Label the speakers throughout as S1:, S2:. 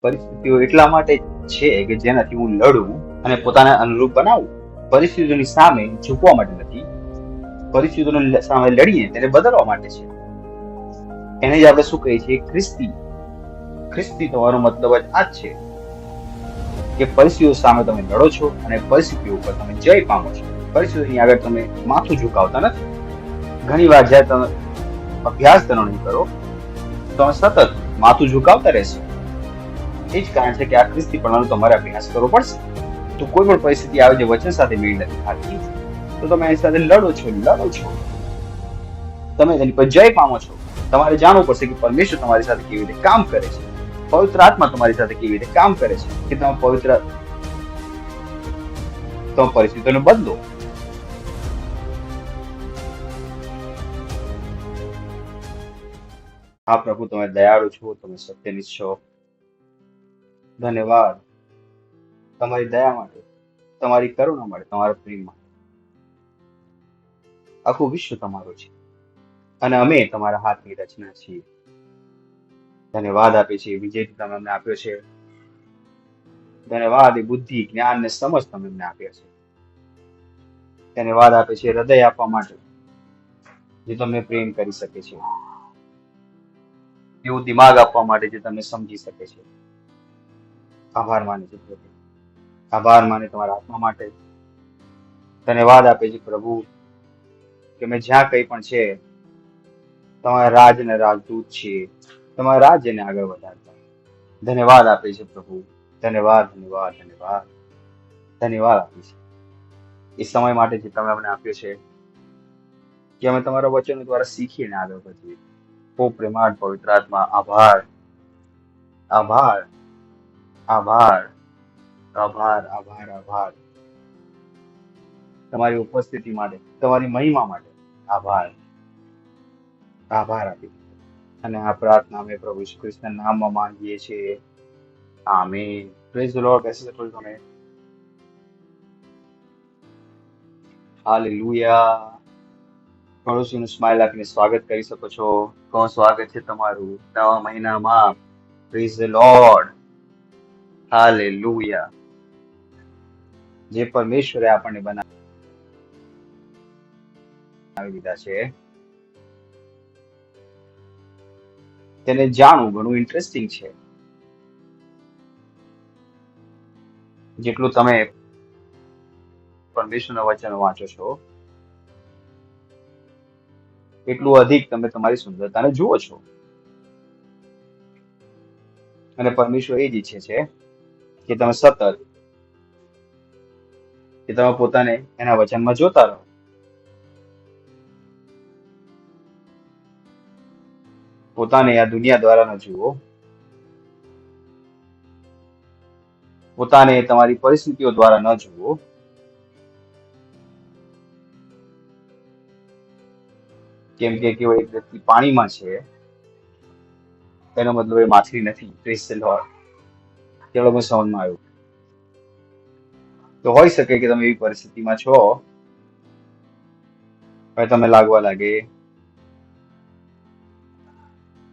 S1: પરિસ્થિતિઓ એટલા માટે છે કે જેનાથી હું લડું અને પોતાને અનુરૂપ બનાવું. પરિસ્થિતિઓની સામે ઝૂકવા માટે નથી. પરિસ્થિતિઓની સામે લડીને તેને બદલવા માટે છે. એને જ આપણે શું કહીએ છીએ? ખ્રિસ્તી. ખ્રિસ્તી થવાનો મતલબ જ આ જ છે કે પરિસ્થિતિઓ સામે તમે લડો છો અને પરિસ્થિતિઓ ઉપર તમે જય પામો છો. પરિસ્થિતિની આગળ તમે માથું ઝુકાવતા નથી. ઘણી વાર જ્યારે તમે અભ્યાસ કરો નહીં કરો તો તમે સતત માથું ઝુકાવતા રહેશો. એ જ કારણ છે કે આ ખ્રિસ્તી પણ તમારે અભ્યાસ કરવો પડશે. તો કોઈ પણ પરિસ્થિતિ આવે જે વચન સાથે મેળ નથી ખાતી તો તમે એની સાથે લડો છો. તમે એની પર જય પામો છો. તમારે જાણવું પડશે કે પરમેશ્વર તમારી સાથે કેવી રીતે કામ કરે છે. પવિત્ર આત્મા તમારી સાથે કેવી રીતે કામ કરે છે કે તમે પરિસ્થિતિઓને બદલો. હા પ્રભુ, તમે દયાળુ છો, તમે સત્યનિષ્ઠ છો. ધન્યવાદ તમારી દયા માટે, તમારી કરુણા માટે, તમારા પ્રેમ માટે. આખું વિશ્વ તમારું છે અને અમે તમારા હાથની રચના છીએ. ધન્યવાદ આપે છે વિજય તમે અમને આપ્યો છે. ધન્યવાદ એ બુદ્ધિ, જ્ઞાન ને સમજ તમે અમને આપ્યા છે. ધન્યવાદ આપે છે હૃદય આપવા માટે જે તમને પ્રેમ કરી શકે છે. એવું દિમાગ આપવા માટે જે તમને સમજી શકે છે. આભાર માને છે પ્રભુ. આભાર માને તમારા આત્મા માટે. ધન્યવાદ આપે છે પ્રભુ કે મેં જ્યાં કંઈ પણ છે તમારા રાજ અને રાજદૂત છીએ. તમારા રાજ્યને આગળ વધારતા ધન્યવાદ આપે છે પ્રભુ. ધન્યવાદ ધન્યવાદ ધન્યવાદ ધન્યવાદ આપે છે એ સમય માટે જે તમે અમને આપ્યો છે કે અમે તમારા વચનો દ્વારા શીખીને આગળ વધીએ. ઓ પ્રેમાળ પવિત્ર આત્મા, આભાર આભાર આભાર આભાર આભાર આભાર તમારી ઉપસ્થિતિ માટે, તમારી મહિમા માટે આભાર આભાર આપી. અને આ પ્રાર્થના અમે પ્રભુ ઈસુ ખ્રિસ્તના નામમાં માંગીએ છીએ. આમીન. Praise the lord. બેસી શકો તમે. હાલેલુયા. પડોશીનું સ્માઇલ આપીને સ્વાગત કરી શકો છો. કોણ સ્વાગત છે તમારું નવા મહિનામાં. Praise the lord. હાલેલુયા. જે પરમેશ્વરે આપણને બનાવી દીધા છે તેને જાણવું ઘણું ઇન્ટરેસ્ટિંગ છે. જેટલું તમે પરમેશ્વરના વચનો વાંચો છો એટલું અધિક તમે તમારી સુંદરતાને જુઓ છો. અને પરમેશ્વર એ જ ઈચ્છે છે કે તમે સતત તમે પોતાને એના વચનમાં જોતા રહો. પોતાને આ દુનિયા દ્વારા ન જુઓ. પોતાને તમારી પરિસ્થિતિઓ દ્વારા ન જુઓ. કેમ કે કેવો એક વ્યક્તિ પાણીમાં છે એનો મતલબ એ માછલી નથી. Praise the lord. ચલો મને સમજમાં આવ્યું. તો હોઈ શકે કે તમે એવી પરિસ્થિતિમાં છો હવે તમને લાગવા લાગે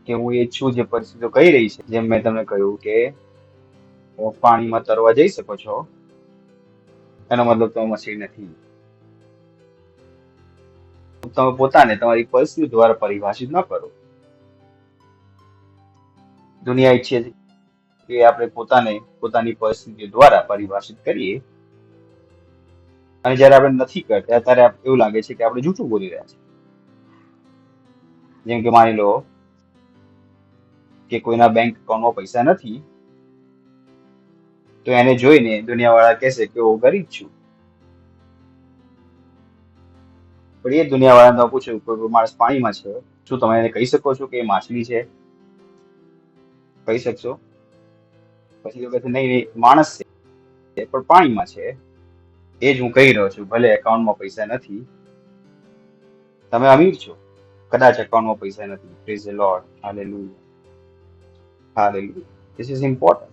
S1: કે હું એ છું જે પરિસ્થિતિઓ કહી રહી છે. જેમ મેં તમને કહ્યું કે પાણીમાં તરવા જઈ શકો છો એનો મતલબ તમે મછલી નથી. તમે પોતાને તમારી પરિસ્થિતિ દ્વારા પરિભાષિત ન કરો. દુનિયા ઈચ્છે છે કે આપણે પોતાને પોતાની પરિસ્થિતિ દ્વારા પરિભાષિત કરીએ અને જયારે આપણે નથી કરતા ત્યારે એવું લાગે છે કે આપણે જૂઠું બોલી રહ્યા છે. જેમ કે માની લો કે કોઈના બેંક એકાઉન્ટમાં પૈસા નથી તો એને જોઈને દુનિયાવાળા કહેશે કે હું ગરીબ છું. પણ એ દુનિયાવાળાને તમે પૂછો કોઈ માણસ પાણીમાં છે, શું તમે એને કહી શકો છો કે એ માછલી છે? કહી શકશો? પછી તો કહે નહીં, માણસ છે પણ પાણીમાં છે. એ જ હું કહી રહ્યો છું. ભલે એકાઉન્ટમાં પૈસા નથી, તમે અમીર છો, કદાચ એકાઉન્ટમાં પૈસા નથી. Praise the lord. Hallelujah. Hallelujah. This is important.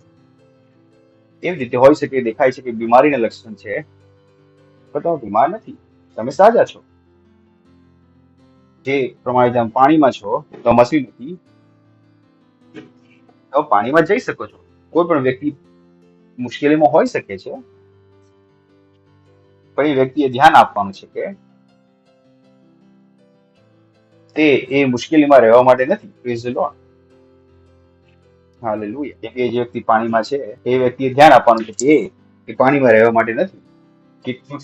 S1: એવી રીતે હોઈ શકે, દેખાય છે કે બીમારીના લક્ષણ છે પણ તમે બીમાર નથી, તમે સાજા છો. જે પ્રમાણે તમે પાણીમાં છો તો મછલી નથી, તમે પાણીમાં જઈ શકો છો. કોઈ પણ વ્યક્તિ મુશ્કેલીમાં હોઈ શકે છે, પણ એ વ્યક્તિએ ધ્યાન આપવાનું છે કે તે એ મુશ્કેલીમાં રહેવા માટે નથી. Praise the lord. હાલેલુયા. કેમ કે જે વ્યક્તિ પાણીમાં છે એ વ્યક્તિએ ધ્યાન આપવાનું છે કે એ પાણીમાં રહેવા માટે નથી. કેટલાક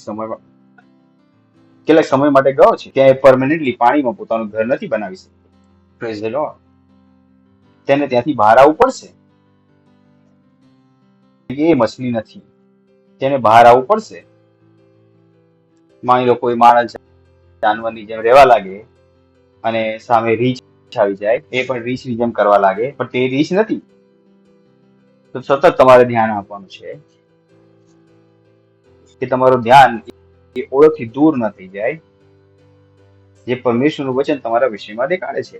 S1: સમય માટે ગયો છે, ત્યાં એ પરમેનન્ટલી પાણીમાં પોતાનું ઘર નથી બનાવી શકતો. Praise the lord. તેને ત્યાંથી બહાર આવવું પડશે. એ મછલી નથી, તેને બહાર આવવું પડશે. માની લો કોઈ માણસ જાનવરની જેમ રહેવા લાગે અને સામે રીંછ આવી જાય, એ પણ રીંછની જેમ કરવા લાગે, પણ તે રીંછ નથી. તો સતત તમારે ધ્યાન આપવાનું છે કે તમારું ધ્યાન એ ઓળખથી દૂર ન થઈ જાય, જે પરમેશ્વરનું વચન તમારા વિષયમાં દેખાડે છે.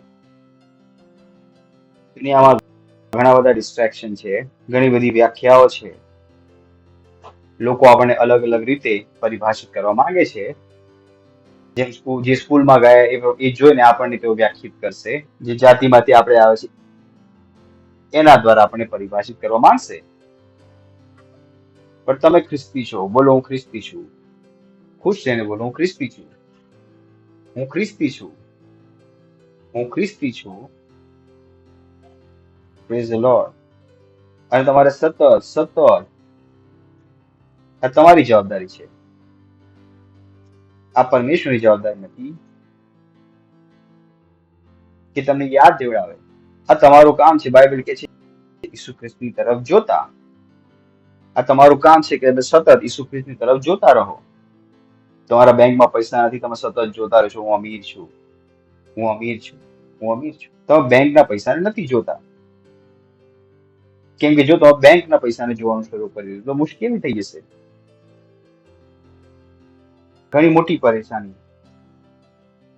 S1: દુનિયામાં ઘણા બધા ડિસ્ટ્રેક્શન છે, ઘણી બધી વ્યાખ્યાઓ છે. લોકો આપણને અલગ અલગ રીતે પરિભાષિત કરવા માંગે છે. જેમ જે સ્કૂલમાં ગયા એ જોઈને આપણને તેઓ વ્યાખ્યાયિત કરશે. જે જાતિમાંથી આપણે આવે છે એના દ્વારા આપણને પરિભાષિત કરવા માંગશે. પણ તમે ખ્રિસ્તી છો, બોલો હું ખ્રિસ્તી છું. ખુશ થઈને બોલો હું ખ્રિસ્તી છું. હું ખ્રિસ્તી છું. હું ખ્રિસ્તી છું. Praise the lord. અને તમારે સતત આ તમારી જવાબદારી છે. આ પરમેશ્વરની જવાબદારી નથી કે તમને યાદ દેવડાવે. આ તમારું કામ છે. બાઇબલ કે છે ઈસુ ખ્રિસ્તની તરફ જોતા. આ તમારું કામ છે કે તમે સતત ઈસુ ખ્રિસ્તની તરફ જોતા રહો. તમારા બેંકમાં પૈસા નથી, તમે સતત જોતા રહેશો હું અમીર છું, હું અમીર છું, હું અમીર છું. તમે બેંકના પૈસાને નથી જોતા. કેમ કે જો તમે બેંકના પૈસાને જોવાનું શરૂ કરી દીધું તો મુશ્કેલી થઈ જશે. ઘણી મોટી પરેશાની.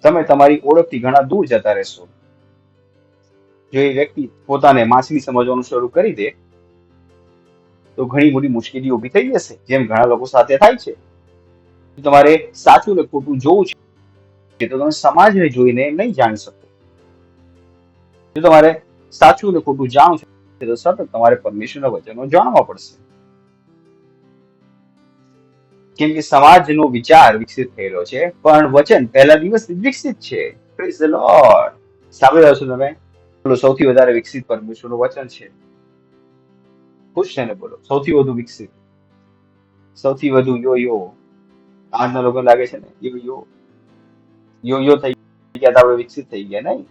S1: તમે તમારી ઓળખથી ઘણા દૂર જતા રહેશો. જો એ વ્યક્તિ પોતાને માછલી સમજવાનું શરૂ કરી દે તો ઘણી મોટી મુશ્કેલી ઊભી થઈ જશે, જેમ ઘણા લોકો સાથે થાય છે. તમારે સાચું ને ખોટું જોવું છે તો તમે સમાજને જોઈને નહીં જાણી શકો. જો તમારે સાચું ને ખોટું જાણવું છે તો સતત તમારે પરમેશ્વરના વચનો જાણવા પડશે. કેમ કે સમાજનો વિચાર વિકસિત થયેલો છે, પણ વચન પહેલા દિવસથી વિકસિત છે. Praise the lord. સાંભળી રહ્યો છો તમે? સૌથી વધારે વિકસિત પરમેશ્વરનું વચન છે. ખુશ છે ને બોલો સૌથી વધુ વિકસિત, સૌથી વધુ યો. આજના લોકો લાગે છે ને યો થઈ ગયા તો આપણે વિકસિત થઈ ગયા. નહીં,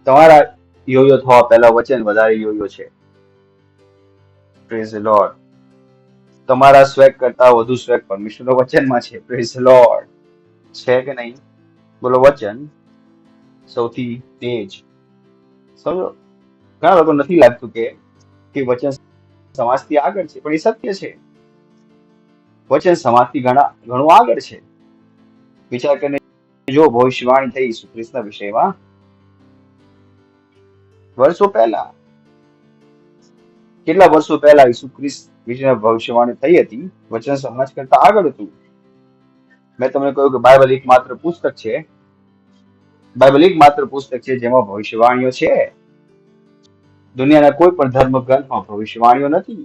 S1: તમારા યો થવા પહેલા વચન વધારે યો છે. Praise the lord. તમારા સ્વેગ કરતા વધુ સ્વેગ પરમેશ્વરના વચનમાં છે. Praise the lord. છે કે નહીં? બોલો વચન સૌથી તેજ. સમજો, ઘણા લોકો નથી લાગતું કે વચન સમાજથી આગળ છે, પણ એ સત્ય છે. વચન સમાજથી ઘણું આગળ છે. વિચાર કરીને જો ભવિષ્યવાણી થઈ ઈસુ ખ્રિસ્તના વિષયમાં વર્ષો પહેલા, કેટલા વર્ષો પહેલા ઈસુ ખ્રિસ્ત વિશે ભવિષ્યવાણી થઈ હતી. વચન સમાજ કરતા આગળ હતું. મેં તમને કહ્યું કે બાઇબલ એકમાત્ર પુસ્તક છે. બાઇબલ એકમાત્ર પુસ્તક છે જેમાં ભવિષ્યવાણીઓ છે. દુનિયાના કોઈ પણ ધર્મ ગ્રંથમાં ભવિષ્યવાણીઓ નથી.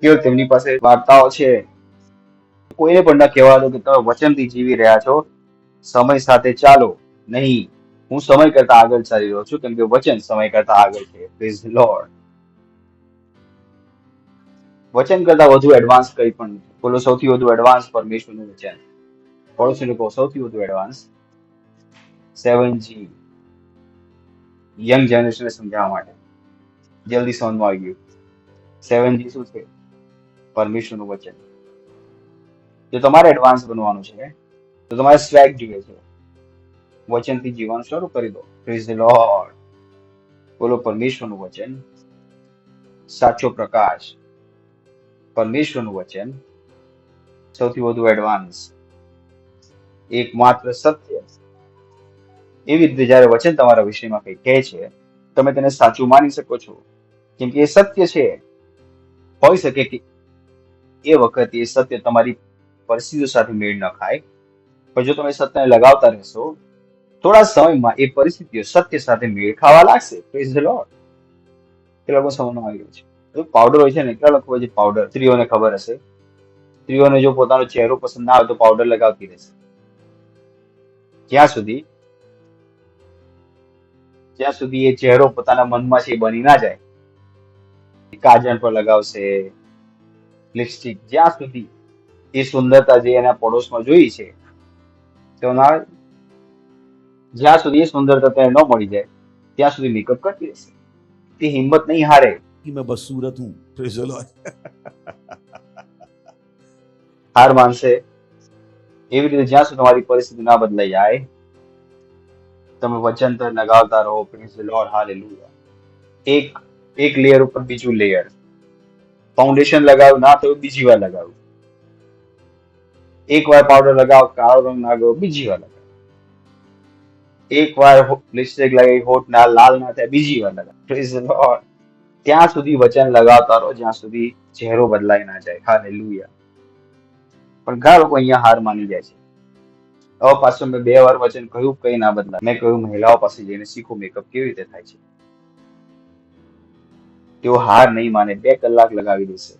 S1: કેવળ તેમની પાસે વાર્તાઓ છે. કોઈને પણ ન કહેવા દો કે તમે વચનથી જીવી રહ્યા છો, સમય સાથે ચાલો. નહીં, હું સમય કરતા આગળ ચાલી રહ્યો છું, કેમ કે વચન સમય કરતા આગળ છે. Praise the lord. વચન કરતા વધુ એડવાન્સ કંઈ પણ નથી. બોલો સૌથી વધુ એડવાન્સ પરમેશ્વરનું વચન. પડોશી લોકો સૌથી વધુ એડવાન્સ 7G યંગ જનરેશનને સમજાવવા માટે જલ્દી સમજમાં આવી ગયું. 7G શું છે? પરમેશ્વરનું વચન. જો તમારે એડવાન્સ બનવાનું છે તો તમારે સ્વેગ જોઈએ છે. વચનથી જીવવાનું શરૂ કરી દો. Praise the lord. બોલો પરમેશ્વરનું વચન સાચો પ્રકાશ. પરમેશ્વરનું વચન સૌથી વધુ એડવાન્સ, એકમાત્ર સત્ય. એવી રીતે જયારે વચન તમારા વિષયમાં કંઈ કહે છે, તમે તેને સાચું માની શકો છો, કેમ કે એ સત્ય છે. હોઈ શકે કે એ વખતે એ સત્ય તમારી પરિસ્થિતિઓ સાથે મેળ ન ખાય, પણ જો તમે સત્યને લગાવતા રહેશો, થોડા સમયમાં એ પરિસ્થિતિઓ સત્ય સાથે મેળ ખાવા લાગશે. Praise the lord. એ લોકો સમજમાં આવી ગયું છે. પાવડર હોય છે ને, કેટલા લોકો હોય છે પાવડર, સ્ત્રીઓને ખબર હશે, સ્ત્રીઓને જો પોતાનો ચહેરો પસંદ ના આવે તો પાવડર લગાવતી રહેશે જ્યાં સુધી એ ચહેરો પોતાના મનમાં છે એ બની ના જાય. કાજલ પર લગાવશે, લિપસ્ટિક, જ્યાં સુધી એ સુંદરતા જે એના પડોશમાં જોઈ છે તો જ્યાં સુધી એ સુંદરતા તેને ન મળી જાય ત્યાં સુધી મેકઅપ કરતી રહેશે. તે હિંમત નહીં હારે
S2: कि मैं बदसूरत हूँ, प्रेज़ द लॉर्ड।
S1: હાર માનશે. એવી રીતે જ્યાં સુધી તમારી પરિસ્થિતિ ના બદલાઈ જાય, તમે વચન લગાવતા રહો, પ્રેઝ ધ લોર્ડ, હાલેલુયા. એક લેયર ઉપર બીજું લેયર, ફાઉન્ડેશન લગાવ ના થયું બીજી વાર લગાવું, એક વાર પાવડર લગાવ, કાળો રંગ ના ગયો, બીજી વાર લગાવ, એક વાર લિપસ્ટિક લગાવી, હોઠ ના લાલ ના થાય, બીજી વાર લગાવ, પ્રેઝ ધ લોર્ડ. ત્યાં સુધી વચન લગાવતા રહો જ્યાં સુધી ચહેરો બદલાઈ ના જાય, હાલેલુયા. પણ ઘણા લોકો અહીંયા હાર માની જાય છે. હવે પાછું મેં 2 વાર વચન કહ્યું, કઈ ના બદલાય. મેં કહ્યું મહિલાઓ પાસે જઈને શીખો મેકઅપ કેવી રીતે થાય છે. તેઓ હાર નહીં માને, 2 કલાક લગાવી દેશે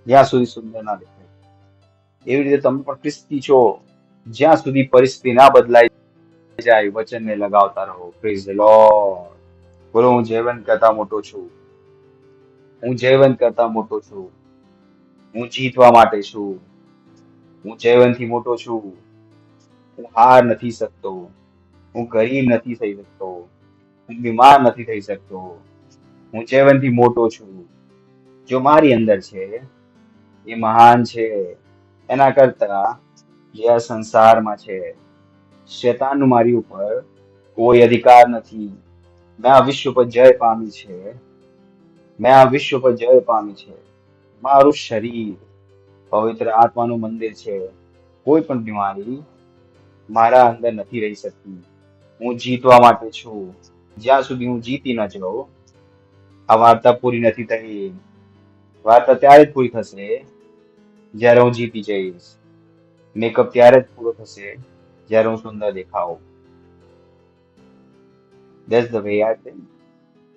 S1: જ્યાં સુધી સુંદર ના દેખાય. એવી રીતે તમે પણ ખ્રિસ્તી છો, જ્યાં સુધી પરિસ્થિતિ ના બદલાઈ જાય વચનને લગાવતા રહો, પ્રેઝ ધ લોર્ડ. બોલો, હું જીવન કરતા મોટો છું, હું જીવન કરતા મોટો છું, હું જીતવા માટે છું, હું જીવનથી મોટો છું, હું હાર નથી શકતો, હું ગરીબ નથી થઈ શકતો, હું બીમાર નથી થઈ શકતો, હું જીવનથી મોટો છું. જો મારી અંદર છે એ મહાન છે એના કરતા જે આ સંસારમાં છે. શેતાનનું મારી ઉપર કોઈ અધિકાર નથી. મેં આ વિશ્વ પર જય પામી છે, મેં આ વિશ્વ પર જય પામી છે. મારું શરીર પવિત્ર આત્માનું મંદિર છે. કોઈ પણ બીમારી મારા અંદર નથી રહી શકતી. હું જીતવા માટે છું. જ્યાં સુધી હું જીતી ન જાઉં, આ વાર્તા પૂરી નથી થઈ. વાર્તા ત્યારે જ પૂરી થશે જ્યારે હું જીતી જઈશ. મેકઅપ ત્યારે જ પૂરો થશે જ્યારે હું સુંદર દેખાઉં. That's the way I think.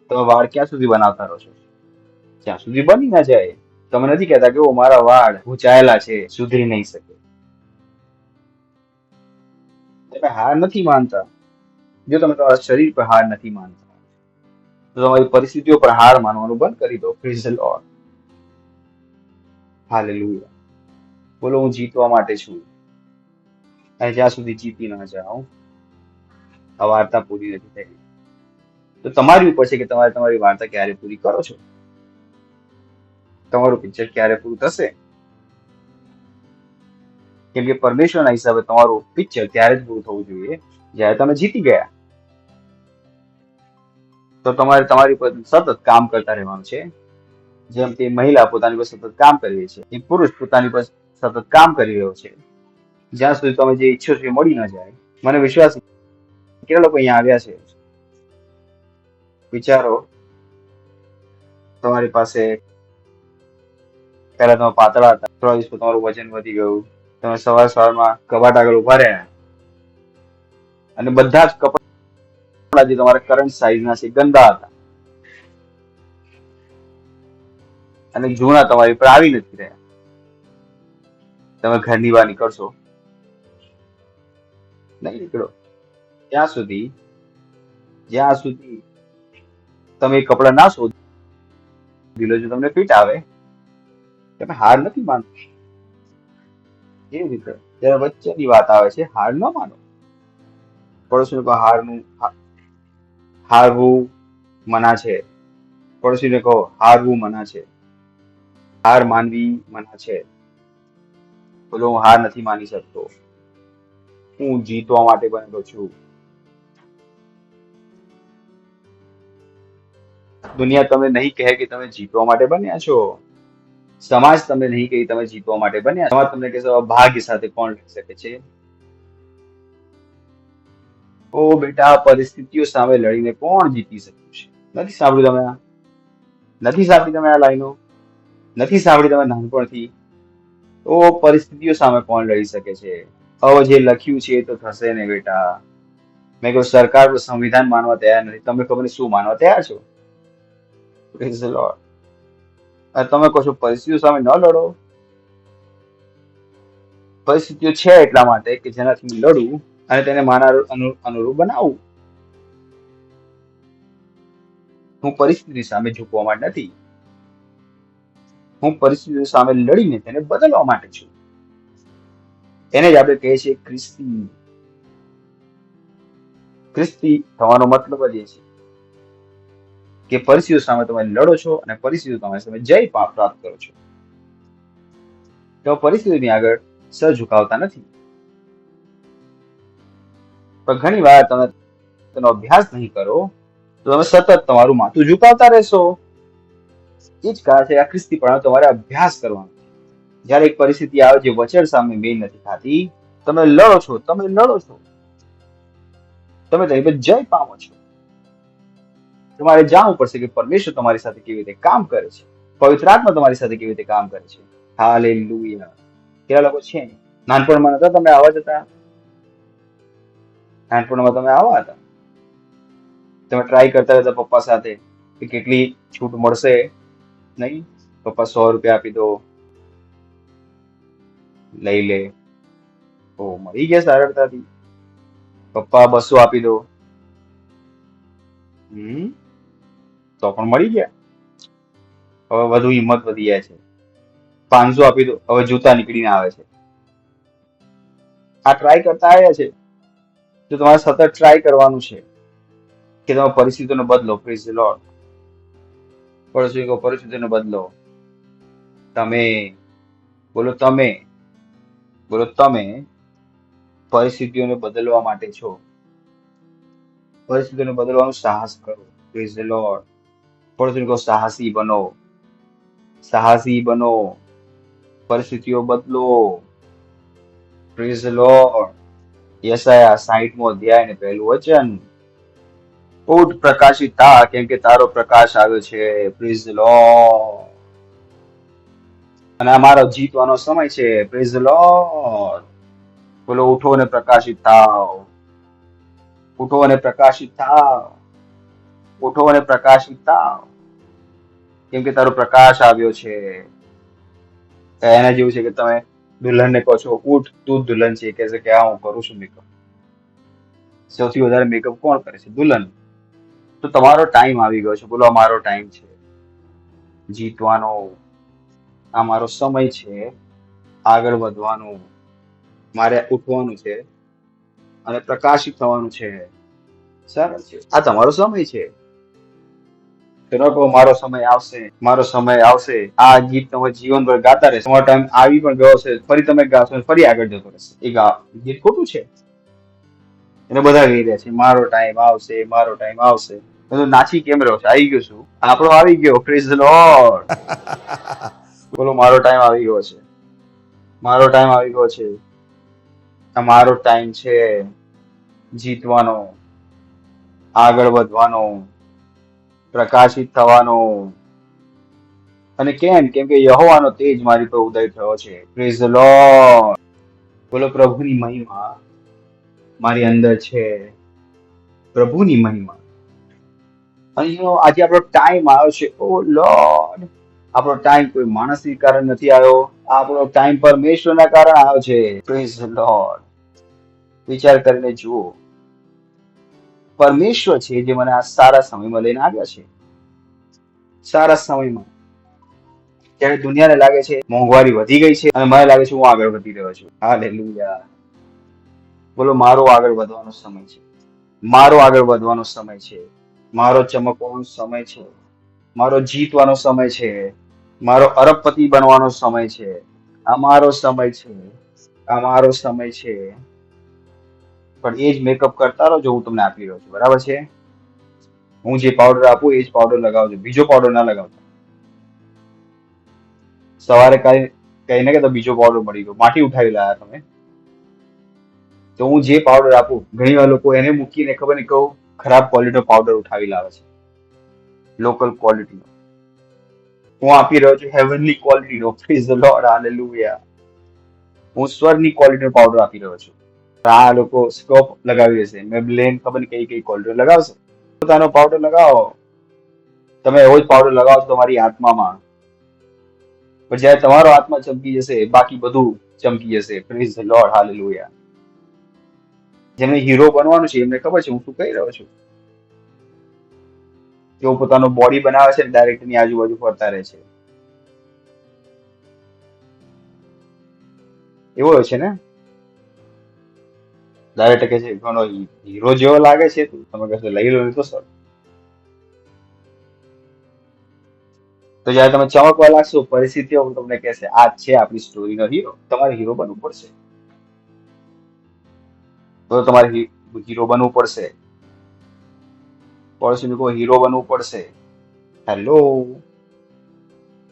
S1: તમે વાળ ક્યાં સુધી બનાવતા રહો છો? જ્યાં સુધી બની ના જાય. તમે નથી કહેતા કે ઓ મારા વાળ ઊંચાયેલા છે, સુધરી નહીં શકે. તમે હાર નથી માનતા. જો તમે તમારા શરીર પર હાર નથી માનતા તો તમારી પરિસ્થિતિઓ પર હાર માનવાનું બંધ કરી દો. Praise the lord, hallelujah. બોલો, હું જીતવા માટે છું, અને જ્યાં સુધી જીતી ના જાઉં આ વાર્તા પૂરી નથી થઈ. તો તમારી ઉપર છે કે તમારે તમારી વાર્તા ક્યારે પૂરી કરો છો. તમારું પિક્ચર ક્યારે પૂરું થશે? કેમ કે પરમેશ્વરના હિસાબે તમારું પિક્ચર ત્યારે જ પૂરું થવું જોઈએ જ્યારે તમે જીતી ગયા. તો તમારે તમારી પર સતત કામ કરતા રહેવાનું છે. જેમ કે મહિલા પોતાની પર સતત કામ કરી રહી છે, એ પુરુષ પોતાની પર સતત કામ કરી રહ્યો છે. જ્યાં સુધી તમે જે ઈચ્છો છો એ મળી ના જાય. મને વિશ્વાસ કેટલા લોકો અહીંયા આવ્યા છે. વિચારો, તમારી પાસે પહેલા તમે પાતળા હતા, થોડા દિવસ તમારું વજન વધી ગયું, તમે સવારમાં કબાટ આગળ ઉભા રહ્યા અને બધા જ કપડા જે તમારા કરંટ સાઈઝના છે ગંદા હતા અને જૂના તમારી પર આવી નથી રહ્યા. તમે ઘરની બહાર નીકળશો નહીં નીકળો જ્યાં સુધી તમે એ કપડા ના શોધી લો. જો તમને ફિટ આવે તમે હાર નથી માનતા. એવી રીતે જયારે વચ્ચેની વાત આવે છે, હાર ન માનો. પડોશીને કહો હારવું મના છે. પડોશીને કહો હારવું મના છે, હાર માનવી મના છે. બોલો, હું હાર નથી માની શકતો, હું જીતવા માટે બનેલો છું. દુનિયા તમને નહીં કહે કે તમે જીતવા માટે બન્યા છો. સમાજ તમને નહીં કહે તમે જીતવા માટે બન્યા. સમાજ તમને કહેશે ભાગ્ય સાથે કોણ લડી શકે છે. ઓ બેટા, પરિસ્થિતિઓ સામે લડીને કોણ જીતી શક્યું છે? નથી સાંભળ્યું તમે? નથી સાંભળી તમે આ લાઈનો? નથી સાંભળી તમે નાનપણથી? ઓ પરિસ્થિતિઓ સામે કોણ લડી શકે છે? હવે જે લખ્યું છે એ તો થશે ને બેટા. મેં કહ્યું સરકાર સંવિધાન માનવા તૈયાર નથી, તમે ખબર નહીં શું માનવા તૈયાર છો. Praise the Lord. અને તમે કહો છો પરિસ્થિતિઓ સામે ન લડો. પરિસ્થિતિઓ છે એટલા માટે કે જેનાથી હું લડું અને તેને મારા અનુરૂપ બનાવું. હું પરિસ્થિતિ સામે ઝૂકવા માટે નથી, હું પરિસ્થિતિઓ સામે લડીને તેને બદલવા માટે છું. એને જ આપણે કહીએ છીએ ખ્રિસ્તી. ખ્રિસ્તી થવાનો મતલબ જ એ છે કે પરિસ્થિતિઓ સામે તમે લડો છો અને પરિસ્થિતિઓ સામે જય પ્રાપ્ત કરો છો. તો પરિસ્થિતિની આગળ સર ઝુકાવતા નથી. પણ ઘણી વાર તમે તેનો અભ્યાસ નહીં કરો તો તમે સતત તમારું માથું ઝુકાવતા રહેશો. એ જ કારણ છે આ ખ્રિસ્તીપણાનો તમારે અભ્યાસ કરવાનો. જયારે એક પરિસ્થિતિ આવે જે વચન સામે મેળ નથી ખાતી, તમે લડો છો, તમે તેની પર જય પામો છો. તમારે જાણવું પડશે કે પરમેશ્વર તમારી સાથે કેવી રીતે કામ કરે છે, પવિત્ર આત્મા તમારી સાથે કેવી રીતે કામ કરે છે. હાલેલુયા. કેટલા લોકો છે નાનપણમાં નતા તમે આવા જતા? નાનપણમાં તમે આવા હતા? તમે ટ્રાય કરતા હતા પપ્પા સાથે કે કેટલી છૂટ મળશે? નહીં, પપ્પા 100 રૂપિયા આપી દો, લઈ લે. ઓ મળી ગયા સરળતાથી. પપ્પા 200 આપી દો, તો પણ મળી ગયા. હવે વધુ હિંમત વધી જાય છે. 500 આપી દો, હવે જૂતા નીકળીને આવે છે. આ ટ્રાય કરતા આવ્યા છે. તો તમારે સતત ટ્રાય કરવાનું છે કે તમે પરિસ્થિતિનો બદલો. Praise the lord. પરિસ્થિતિનો બદલો. તમે બોલો, તમે પરિસ્થિતિઓને બદલવા માટે છો. પરિસ્થિતિને બદલવાનું સાહસ કરો. Praise the lord. સાહસી બનો. પરિસ્થિતિઓ બદલો. Praise the lord. યશાયા 60મો અધ્યાય ને 1લું વચન. ઉઠ, પ્રકાશિત થા, કેમ કે તારો પ્રકાશ આવ્યો છે. Praise the lord. અને અમારો જીતવાનો સમય છે. Praise the lord. બોલો, ઉઠો અને પ્રકાશિત થાવ. ઉઠો અને પ્રકાશિત થાવ. ઉઠો અને પ્રકાશિત થાવ, કેમ કે તારો પ્રકાશ આવ્યો છે. એના જેવું છે કે તમે દુલ્હનને કહો છો ઉઠ, તું દુલ્હન છે, કે છે કે હા હું કરું છું મેકઅપ. સૌથી વધારે મેકઅપ કોણ કરે છે? દુલ્હન. તો તમારો ટાઈમ આવી ગયો છે. બોલો, અમારો ટાઈમ છે જીતવાનો. આ મારો સમય છે આગળ વધવાનું. મારે ઉઠવાનું છે અને પ્રકાશિત થવાનું છે. સરસ છે. આ તમારો સમય છે. મારો સમય આવશે. આ ગીત તમે જીવનભર ગાતા રહેશો. તમારો ટાઈમ આવી પણ ગયો છે, ફરી તમે ગાશો, ફરી આગળ જતો રહેશે. એ ગીત ખોટું છે. એને બધા કહી રહ્યા છે મારો ટાઈમ આવશે, મારો ટાઈમ આવશે. નાચી કેમ રહ્યો છે? આવી ગયો છું. આપણો આવી ગયો. Praise the lord. બોલો, મારો ટાઈમ આવી ગયો છે. મારો ટાઈમ આવી ગયો છે. આ મારો ટાઈમ છે જીતવાનો, આગળ વધવાનો, પ્રકાશિત થવાનો. અને કેમ કે યહોવાનો તેજ મારી પર ઉદય થયો છે. Praise the lord. બોલો, પ્રભુની મહિમા મારી અંદર છે. પ્રભુની મહિમા. અહીંયા આજે આપણો ટાઈમ આવ્યો છે. ઓ લોર્ડ, આપણો ટાઈમ કોઈ માણસની કારણે નથી આવ્યો. આપણો ટાઈમ પરમેશ્વરના કારણે આવ્યો છે. Praise the lord. વિચાર કરીને જુઓ, પરમેશ્વર છે જે મને આ સારા સમયમાં લઈને આવ્યા છે. સારા સમયમાં ત્યારે દુનિયાને લાગે છે મોંઘવારી વધી ગઈ છે અને મને લાગે છે હું આગળ વધી રહ્યો છું. હાલેલુયા. બોલો, મારો આગળ વધવાનો સમય છે. મારો આગળ વધવાનો સમય છે. મારો ચમકવાનો સમય છે. મારો જીતવાનો સમય છે. મારો અરબપતિ બનવાનો સમય છે. આ મારો સમય છે. આ મારો સમય છે. પણ એ જ મેકઅપ કરતા રહો જો હું તમને આપી રહ્યો છું. બરાબર છે? હું જે પાવડર આપું એ જ પાવડર લગાવજો, બીજો પાવડર ના લગાવતા. સવારે કઈ ને કે બીજો પાવડર મળી ગયો, માટી ઉઠાવી લાયા તમે. તો હું જે પાવડર આપું, ઘણી વાર લોકો એને મૂકીને ખબર નહીં કહું ખરાબ ક્વોલિટીનો પાવડર ઉઠાવી લાવે છે. લોકલ ક્વોલિટીનો હું આપી રહ્યો છું. હેવનલી ક્વોલિટીનો. Praise the lord. હાલેલુયા. હું સ્વર્ગની ક્વોલિટીનો પાવડર આપી રહ્યો છું. આ લોકો સ્કોપ લગાવી દેશે, મેબલિન ખબર નહીં કઈ કઈ કોલ્ડ્રેટ લગાવશે. પોતાનો પાવડર લગાવો, તમે એવો જ પાવડર લગાવો છો તમારી આત્મામાં, પણ જ્યારે તમારો આત્મા ચમકી જશે બાકી બધું ચમકી જશે. Praise the lord, hallelujah. જેમને હીરો બનવાનું છે એમને ખબર છે હું શું કહી રહ્યો છું. તેઓ પોતાનો બોડી બનાવે છે, ડાયરેક્ટ ની આજુબાજુ ફરતા રહે છે. એવો હોય છે ને, ડાયરેક્ટ કે છે ઘણો હીરો જેવો લાગે છે, તમે કહેશો લઈ લો તો સર. તો જયારે તમે ચમકવા લાગશો, પરિસ્થિતિઓ તમને કહેશે આ છે આપણી સ્ટોરીનો હીરો, તમારે હીરો બનવું પડશે. તો તમારે હીરો બનવું પડશે. પડોશીને કહો હીરો બનવું પડશે. હેલો,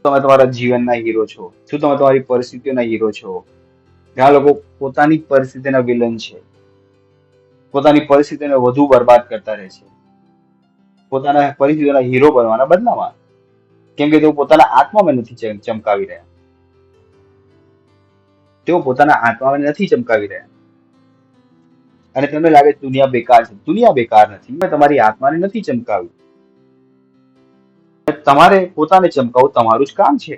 S1: તમે તમારા જીવનના હીરો છો? શું તમે તમારી પરિસ્થિતિઓના હીરો છો? ઘણા લોકો પોતાની પરિસ્થિતિના વિલન છે, પોતાની પરિસ્થિતિને વધુ બરબાદ કરતા રહે છે પોતાના પરિસ્થિતિના હીરો બનવાના બદલામાં, કેમ કે તેઓ પોતાના આત્મામાં નથી ચમકાવી રહ્યા. તેઓ પોતાના આત્મામાં નથી ચમકાવી રહ્યા અને તમને લાગે દુનિયા બેકાર છે. દુનિયા બેકાર નથી, તમારી આત્માને નથી ચમકાવી. તમારે પોતાને ચમકાવવું તમારું જ કામ છે.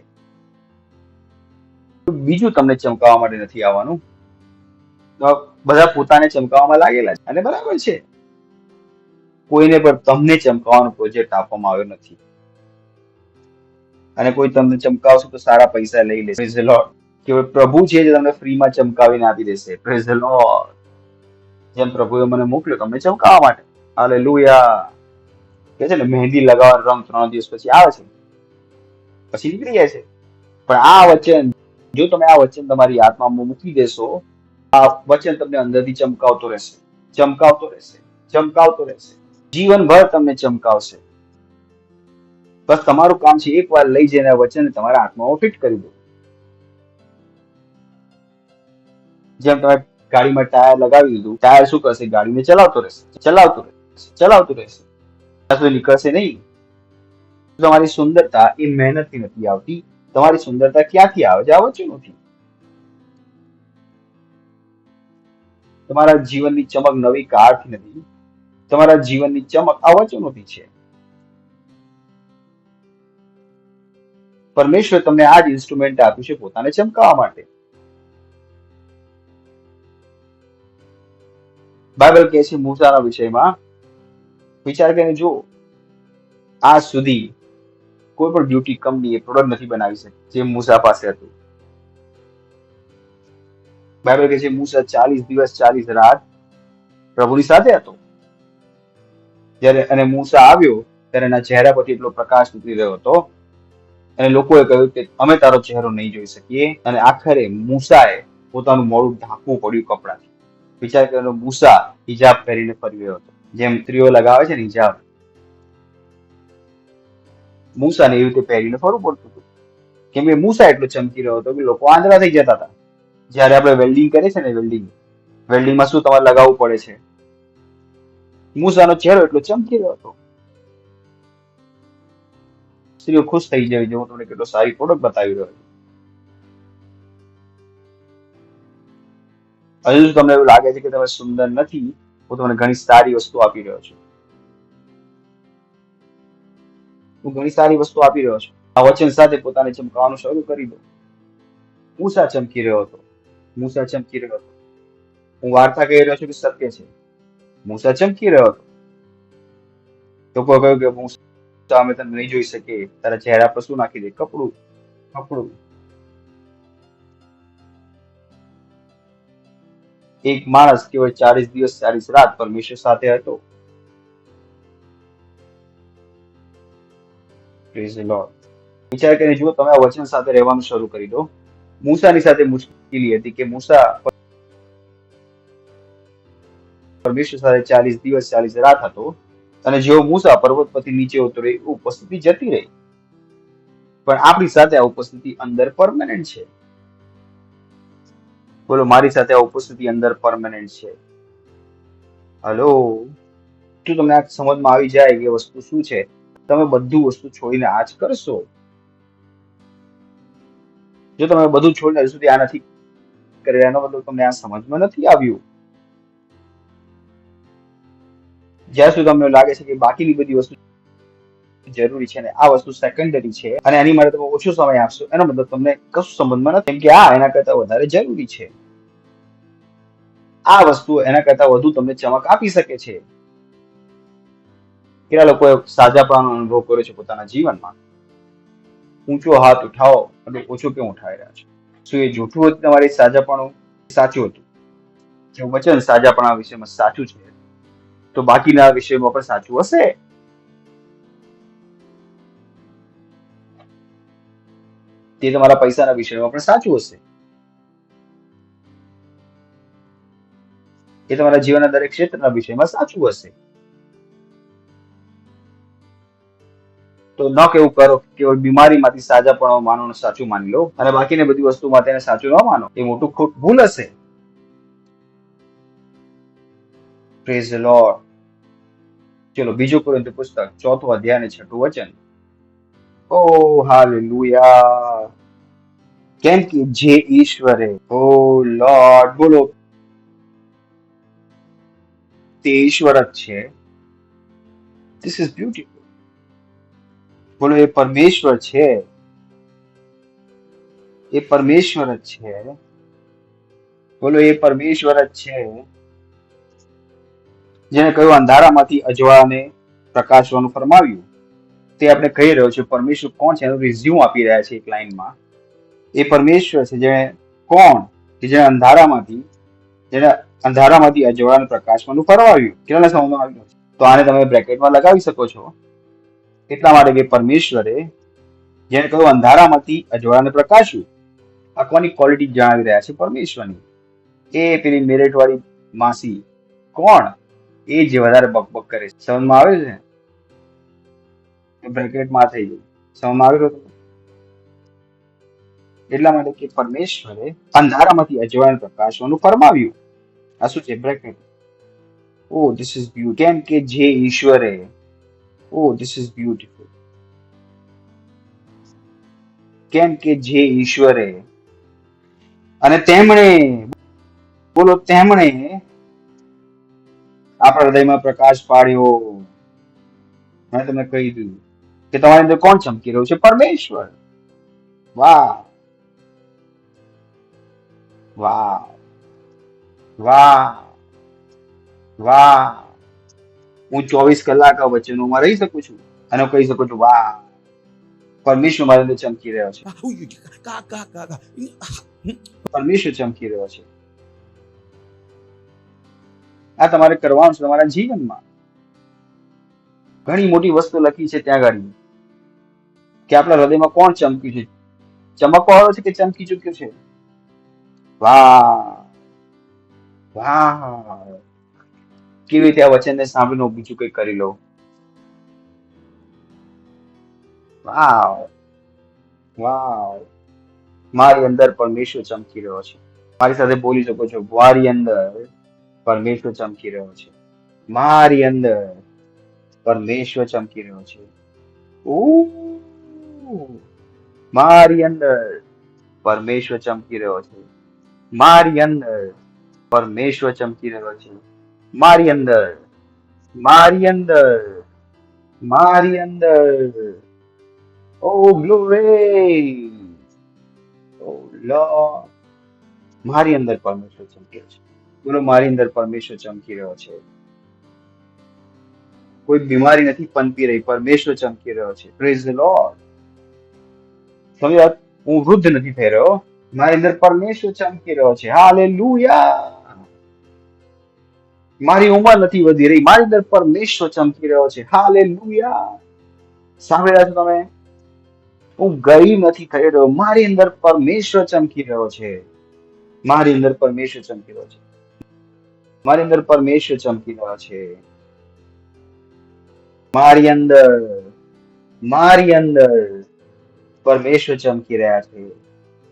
S1: બીજું તમને ચમકાવવા માટે નથી આવવાનું. બધા પોતાને ચમકાવવામાં લાગેલા છે અને બરાબર છે. કોઈને પણ તમને ચમકાવવાનો પ્રોજેક્ટ આપવામાં આવ્યો નથી, અને કોઈ તમને ચમકાવશે તો સારા પૈસા લઈ લેશે. Praise the lord. કે પ્રભુ છે જે તમને ફ્રીમાં ચમકાવીને આપી દેશે. Praise the lord. જેમ પ્રભુએ મને મોકલ્યો તમને ચમકાવવા માટે. હાલેલુયા. કે છે ને મહેંદી લગાવવાનો રંગ 3 દિવસ પછી આવે છે, પછી નીકળી જાય છે. પણ આ વચન, જો તમે આ વચન તમારી આત્મામાં મૂકી દેશો, આ વચન તમને અંદરથી ચમકાવતો રહેશે, ચમકાવતો રહેશે, ચમકાવતો રહેશે. જીવનભર તમને ચમકાવશે. બસ તમારું કામ છે એકવાર લઈ જઈને આ વચન તમારા આત્મામાં ફિટ કરી દો. જેમ તમે ગાડીમાં ટાયર લગાવી દીધું, ટાયર શું કરશે? ગાડીને ચલાવતો રહેશે, ચલાવતો રહેશે, ચલાવતો રહેશે, ત્યાં સુધી નીકળશે નહીં. તમારી સુંદરતા એ મહેનતથી નથી આવતી. તમારી સુંદરતા ક્યાંથી આવે છે? આ વચનોથી. તમારા જીવનની ચમક નવી કારથી નથી, તમારા જીવનની ચમક આ વચનોથી છે. પરમેશ્વર તમને આ જ ઇન્સ્ટ્રુમેન્ટ આપ્યું છે પોતાને ચમકાવવા માટે. બાઇબલ કહે છે મૂસાના વિષયમાં, વિચાર કરીને જુઓ, આજ સુધી કોઈ પણ બ્યુટી કંપની એ પ્રોડક્ટ નથી બનાવી શકી જે મૂસા પાસે હતું. બાઇબલ કહે છે મૂસા 40 દિવસ 40 રાત પ્રભુની સાથે હતો. જ્યારે અને મૂસા આવ્યો ત્યારે એના ચહેરા પરથી એટલો પ્રકાશ નીકળી રહ્યો હતો અને લોકોએ કહ્યું કે અમે તારો ચહેરો નહીં જોઈ શકીએ, અને આખરે મૂસાએ પોતાનું મોઢું ઢાંકવું પડ્યું કપડાથી. વિચાર કર્યો, મૂસા હિજાબ પહેરીને ફરી રહ્યો હતો, જેમ સ્ત્રીઓ લગાવે છે ને હિજાબ, મૂસાને એવી રીતે પહેરીને ફરવું પડતું હતું. કેમ કે મૂસા એટલો ચમકી રહ્યો હતો કે લોકો આંધળા થઈ જતા હતા. જયારે આપણે વેલ્ડિંગ કરીએ છીએ ને, વેલ્ડિંગમાં શું તમારે લગાવવું પડે છે? મૂસાનો ચહેરો એટલો ચમકી રહ્યો હતો. સ્ત્રીઓ ખુશ થઈ જાય જો હું તમને કેટલો સારી પ્રોડક્ટ બતાવી રહ્યો છું. હજુ તમને એવું લાગે છે કે તમે સુંદર નથી, હું તમને ઘણી સારી વસ્તુ આપી રહ્યો છું. હું ઘણી સારી વસ્તુ આપી રહ્યો છું. આ વચન સાથે પોતાને ચમકાવવાનું શરૂ કરી દો. મૂસા ચમકી રહ્યો હતો, મૂસા ચમકી રહ્યો હતો. હું વાર્તા કહી રહ્યો છું કે સત્ય છે. મૂસા ચમકી રહ્યો હતો. લોકોએ કહ્યું કે મૂસા અમે તને નહીં જોઈ શકીએ, તારા ચહેરા પર શું નાખી દે? કપડું, કપડું. એક માણસ કેવળ 40 દિવસ 40 રાત પરમેશ્વર સાથે હતો. Praise the lord. વિચાર કરીને જુઓ, તમે આ વચન સાથે રહેવાનું શરૂ કરી દો. મૂસાની સાથે મુશ્કેલી હતી કે મૂસા પરમેશ્વર સાથે 40 દિવસ 40 રાત હતો, અને જેવો મૂસા પર્વત પરથી નીચે ઉતર્યો ઉપસ્થિતિ જતી રહી. પણ આપણી સાથે આ ઉપસ્થિતિ અંદર પરમેનન્ટ છે. બોલો, મારી સાથે આ ઉપસ્થિતિ અંદર પરમેનન્ટ છે. હલો, શું તમને આ સમજમાં આવી જાય કે વસ્તુ શું છે? તમે બધું વસ્તુ છોડીને આ જ કરશો. જો તમે બધું છોડીને હજુ સુધી આ નથી કરી રહ્યા, એનો મતલબ તમને આ સમજમાં નથી આવ્યું. જ્યાં સુધી તમને લાગે છે કે બાકીની બધી વસ્તુ જરૂરી છે ને આ વસ્તુ સેકન્ડરી છે અને એની માટે તમે ઓછો સમય આપશો, એનો મતલબ તમને કશું સંબંધમાં નથી, કેમ કે આ એના કરતા વધારે જરૂરી છે. આ વસ્તુ એના કરતા વધુ તમને ચમક આપી શકે છે. કેટલા લોકોએ સાજાપણાનો અનુભવ કર્યો છે પોતાના જીવનમાં? ઊંચો હાથ ઉઠાવો અને ઓછો કેમ ઉઠાવી રહ્યા છો? શું એ જૂઠું હતું તમારી સાજાપણું? સાચું હતું? જે વચન સાજાપણા વિષયમાં સાચું છે તો બાકીના વિષયમાં પણ સાચું હશે. તે તમારા પૈસાના વિષયમાં પણ સાચું હશે. એ તમારા જીવનના દરેક ક્ષેત્રના વિષયમાં સાચું હશે. તો ન કેવું કરો કે બીમારીમાંથી સાજાપણો માનવાનું સાચું માની લો અને બાકીની બધી વસ્તુમાં તેને સાચું ન માનો. એ મોટું ભૂલ હશે. Praise the lord. ચલો, બીજો કોરિન્થીયો પુસ્તક 4 અધ્યાય અને 6 વચન. ઓ હાલેલુયા. કેમ કે જે ઈશ્વરે, ઓ લોર્ડ, બોલો, તે ઈશ્વર જ છે. This is beautiful. બોલો, એ પરમેશ્વર છે. એ પરમેશ્વર જ છે. બોલો, એ પરમેશ્વર જ છે જેને કહ્યું અંધારામાંથી અજવાળાને પ્રકાશવાનું ફરમાવ્યું. તે આપણે કહી રહ્યો છે પરમેશ્વર કોણ છે એનું રિઝ્યુમ આપી રહ્યા છે એક લાઈનમાં. એ પરમેશ્વર છે જેને કોણ કે જેને અંધારામાંથી અજવાળાને પ્રકાશવાનું ફરમાવ્યું. કેટલાને સમજમાં આવ્યું? તો આને તમે બ્રેકેટમાં લગાવી શકો છો. એટલા માટે કે પરમેશ્વરે જેને કહ્યું અંધારામાંથી અજવાળાને પ્રકાશ્યું. આ કોની ક્વોલિટી જણાવી રહ્યા છે? પરમેશ્વરની. એ પેલી મેરેટ વાળી માસી કોણ? એ જે વધારે બકબક કરે છે. સમજમાં આવે છે? બ્રેકેટમાં થઈ ગયું. સમજમાં આવ્યું? એટલા માટે કે પરમેશ્વરે અંધારામાંથી અજવાળાને પ્રકાશવાનું ફરમાવ્યું. આ શું છે? Bracket. Oh this is beauty. કેમ કે જે ઈશ્વરે, ઓ ધીસ ઇઝ બ્યુટીફુલ. કેમ કે જે ઈશ્વરે અને તેમણે, બોલો, તેમણે આપણા હૃદયમાં પ્રકાશ પાડ્યો. મેં તમને કહી દીધું કે તમારી અંદર કોણ ચમકી રહ્યું છે? પરમેશ્વર. વાહ વાહ વાહ વાહ. હું 24 કલાક આ વચનોમાં રહી શકું છું અને કહી શકું છું વાહ, પરમેશ્વર મારી અંદર ચમકી રહ્યો છે. પરમેશ્વર ચમકી રહ્યો છે. આ તમારે કરવાનું છે તમારા જીવનમાં. ઘણી મોટી વસ્તુ લખી છે ત્યાં આગળ કે આપણા હૃદયમાં કોણ ચમક્યું છે. ચમકવા વાળો છે કે ચમકી ચૂક્યો છે? વાહ વાહ. કેવી રીતે આ વચનને સાંભળીને બીજું કંઈ કરી લો. વાહ વાહ. મારી અંદર પરમેશ્વર ચમકી રહ્યો છે. મારી સાથે બોલી શકો છો, મારી અંદર પરમેશ્વર ચમકી રહ્યો છે. મારી અંદર પરમેશ્વર ચમકી રહ્યો છે. મારી અંદર પરમેશ્વર ચમકી રહ્યો છે. મારી અંદર પરમેશ્વર ચમકી રહ્યો છે. મારી અંદર, મારી અંદર, મારી અંદર. ઓ ગ્લોરી. ઓ લોર્ડ. મારી અંદર પરમેશ્વર ચમકી રહ્યો છે. બોલો, મારી અંદર પરમેશ્વર ચમકી રહ્યો છે. કોઈ બીમારી નથી પનપી રહી, પરમેશ્વર ચમકી રહ્યો છે. Praise the lord. સમજો, હું વૃદ્ધ નથી થઈ રહ્યો, મારી અંદર પરમેશ્વર ચમકી રહ્યો છે. હાલેલુયા. મારી ઉંમર નથી વધી રહી, મારી અંદર પરમેશ્વર ચમકી રહ્યો છે. હાલેલુયા. સાંભળી રહ્યા છો તમે? હું ગરીબ નથી થઈ રહ્યો, મારી અંદર પરમેશ્વર ચમકી રહ્યો છે. મારી અંદર પરમેશ્વર ચમકી રહ્યો છે. મારી અંદર પરમેશ્વર ચમકી રહ્યો છે. મારી અંદર, મારી અંદર પરમેશ્વર ચમકી રહ્યા છે.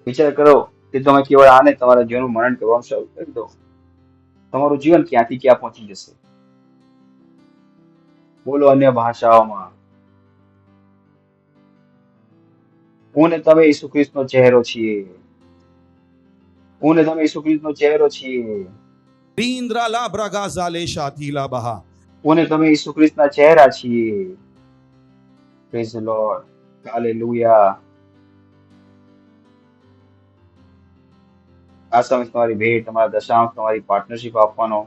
S1: વિચાર કરો કે તમે કેવળ આને તમારા જીવનનું મનન કરવાનું શરૂ કરી દો, તમારું જીવન ક્યાંથી ક્યાં પહોંચી જશે. બોલો અન્ય ભાષાઓમાં. હું ને તમે ઈસુ ખ્રિસ્તનો ચહેરો છીએ. હું ને તમે ઈસુ ખ્રિસ્તનો ચહેરો છીએ.
S2: Indra la braga zale shatila baha.
S1: હું અને તમે ઈસુ ખ્રિસ્તના ચહેરા છીએ. Praise the lord. હાલેલુયા. આ સમય તમારી ભેટ, તમારા દશાંશ, તમારી પાર્ટનરશિપ આપવાનો.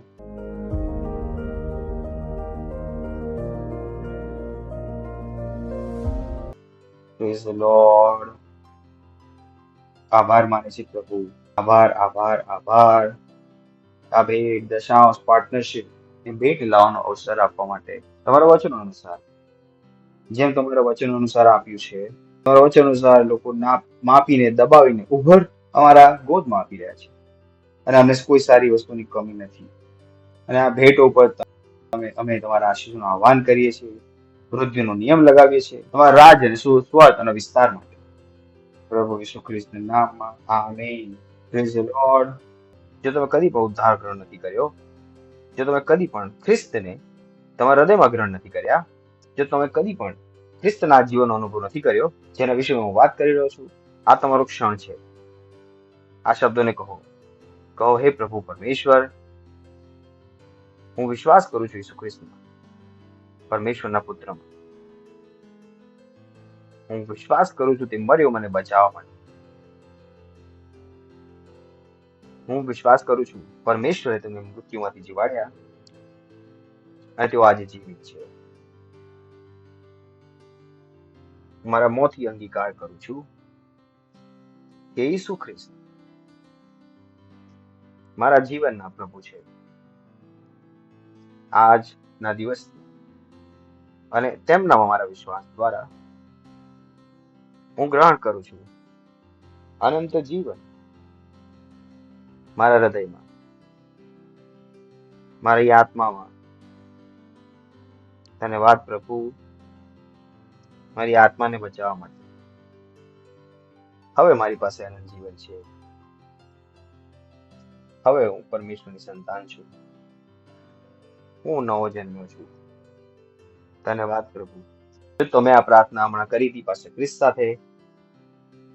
S1: Praise the lord. આભાર માને છે પ્રભુ. આભાર, આભાર, આભાર. આ ભેટ, દશાંશ, પાર્ટનરશિપ એ ભેટ લાવવાનો અવસર આપવા માટે તમારા વચનો અનુસાર, જેમ તમારા વચનો અનુસાર આપ્યું છે, તમારા વચનો અનુસાર લોકો માપીને દબાવીને ઉભર અમારા ગોદમાં આપી રહ્યા છે. અને અમને કોઈ સારી વસ્તુની કમી નથી. અને આ ભેટો પર અમે તમારા આશીષોનું આહ્વાન કરીએ છીએ. મૃત્યુનો નિયમ લગાવીએ છીએ તમારા રાજ અને સ્વાર્થ અને વિસ્તાર માટે. પ્રભુ ઈસુ ખ્રિસ્તના નામમાં આમીન. Praise the lord. જો તમે કદી પણ ઉદ્ધાર ગ્રહણ નથી કર્યો, જો તમે કદી પણ ખ્રિસ્તને તમારા હૃદયમાં ગ્રહણ નથી કર્યા, જો તમે કદી પણ ખ્રિસ્તના જીવનનો અનુભવ નથી કર્યો, જેના વિશે હું વાત કરી રહ્યો છું, આ તમારો ક્ષણ છે. આ શબ્દોને કહો. કહો, હે પ્રભુ પરમેશ્વર, હું વિશ્વાસ કરું છું ઈસુ ખ્રિસ્તમાં, પરમેશ્વરના પુત્રમાં. હું વિશ્વાસ કરું છું તે મર્યો મને બચાવવા માટે. હું વિશ્વાસ કરું છું પરમેશ્વરે તેમને મૃત્યુમાંથી જીવાડ્યા અને તેઓ આજે જીવિત છે. મારા મોંથી અંગીકાર કરું છું કે ઈસુ ખ્રિસ્ત મારા જીવનના પ્રભુ છે. આજના દિવસ અને તેમનામાં મારા વિશ્વાસ દ્વારા હું ગ્રહણ કરું છું અનંત જીવન મારા હૃદયમાં, મારી આત્મામાં. ધન્યવાદ પ્રભુ, મારી આત્માને બચાવવા માટે. હવે મારી પાસે અનંત જીવન છે. હવે હું પરમેશ્વરની સંતાન છું. હું નવો જન્મ્યો છું. ધન્યવાદ પ્રભુ. તમે આ પ્રાર્થના હમણાં કરી હતી પાસે ખ્રિસ્ત સાથે,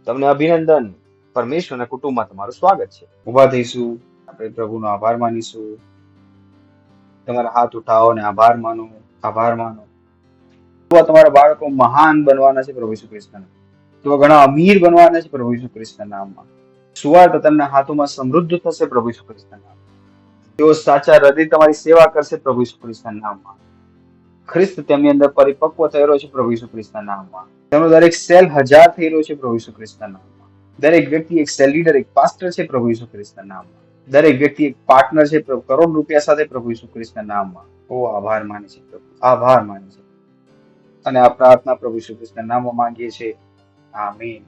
S1: તમને અભિનંદન. પરમેશ્વરના કુટુંબમાં તમારું સ્વાગત છે. ઉભા થઈશું, આપણે પ્રભુનો આભાર માનીશું. તમારા હાથ ઉઠાવો અને આભાર માનો. આભાર માનો. તમારા બાળકો મહાન બનવાના છે પ્રભુ ઈસુ ખ્રિસ્તના. તેઓ ઘણા અમીર બનવાના છે પ્રભુ ઈસુ ખ્રિસ્તના નામમાં. સુવાર્ત તેમના હાથોમાં સમૃદ્ધ થશે પ્રભુ ઈસુ ખ્રિસ્તના નામમાં. તેઓ સાચા હૃદય તમારી સેવા કરશે પ્રભુ ઈસુ ખ્રિસ્તના નામમાં. ખ્રિસ્ત તેમની અંદર પરિપક્વ થઈ રહ્યો છે પ્રભુ ઈસુ ખ્રિસ્તના નામમાં. તેમનો દરેક સેલ હજાર થઈ રહ્યો છે પ્રભુ ઈસુ ખ્રિસ્તના નામમાં. દરેક વ્યક્તિ એક સેલ લીડર, એક પાસ્ટર છે પ્રભુ ઈસુ ખ્રિસ્તના નામમાં. દરેક વ્યક્તિ એક પાર્ટનર છે કરોડ રૂપિયા સાથે પ્રભુ ઈસુ ખ્રિસ્તના નામમાં. ઓ આભાર માને છે પ્રભુ, આભાર માને છે. અને આ પ્રાર્થના પ્રભુ ઈસુ ખ્રિસ્તના નામમાં માંગીએ છીએ. આમીન.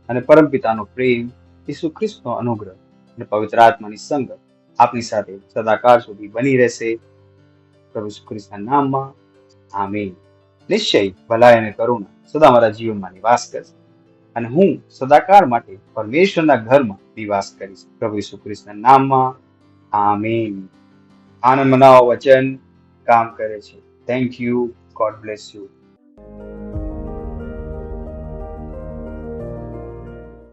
S1: અને પરમપિતાનો પ્રેમ, ઈસુ ખ્રિસ્તનો અનુગ્રહ અને પવિત્ર આત્માની સંગત આપની સાથે સદાકાળ સુધી બની રહેશે પ્રભુ ઈસુ ખ્રિસ્તના નામમાં. આમીન. નિશ્ચય ભલાઈ અને કરુણા સદા મારા જીવનમાં નિવાસ કરશે અને હું સદાકાળ માટે પરમેશ્વરના ઘરમાં નિવાસ કરીશ પ્રભુ ઈસુ ખ્રિસ્તના નામમાં. આમીન. આનંદ મનાવો, વચન કામ કરે છે. Thank you. God bless you.